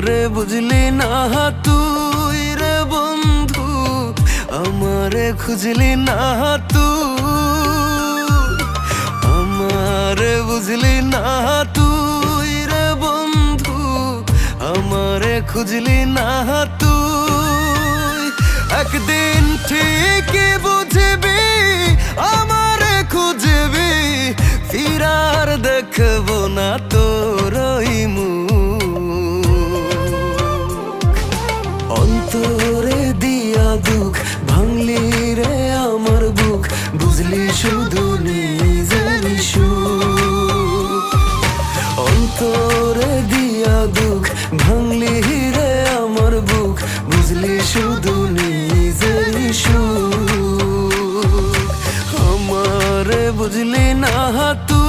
আমারে বুঝলি না তুই রে বন্ধু, আমারে খুঁজলি না তুই, আমারে বুঝলি না তুই রে বন্ধু, আমারে খুঁজলি না তুই। একদিন ঠিকই বুঝবি আমারে খুঁজবি, ফিরার দেখবো না তোর ওই মুখ। অন্তরে দিয়া দুঃখ ভাঙলি রে আমার বুক, বুঝলি শুধু নিজের সুখ। অন্তরে দিয়া দুঃখ ভাঙলি রে আমার বুক, বুঝলি শুধু নিজের সুখ। আমারে বুঝলি না তুই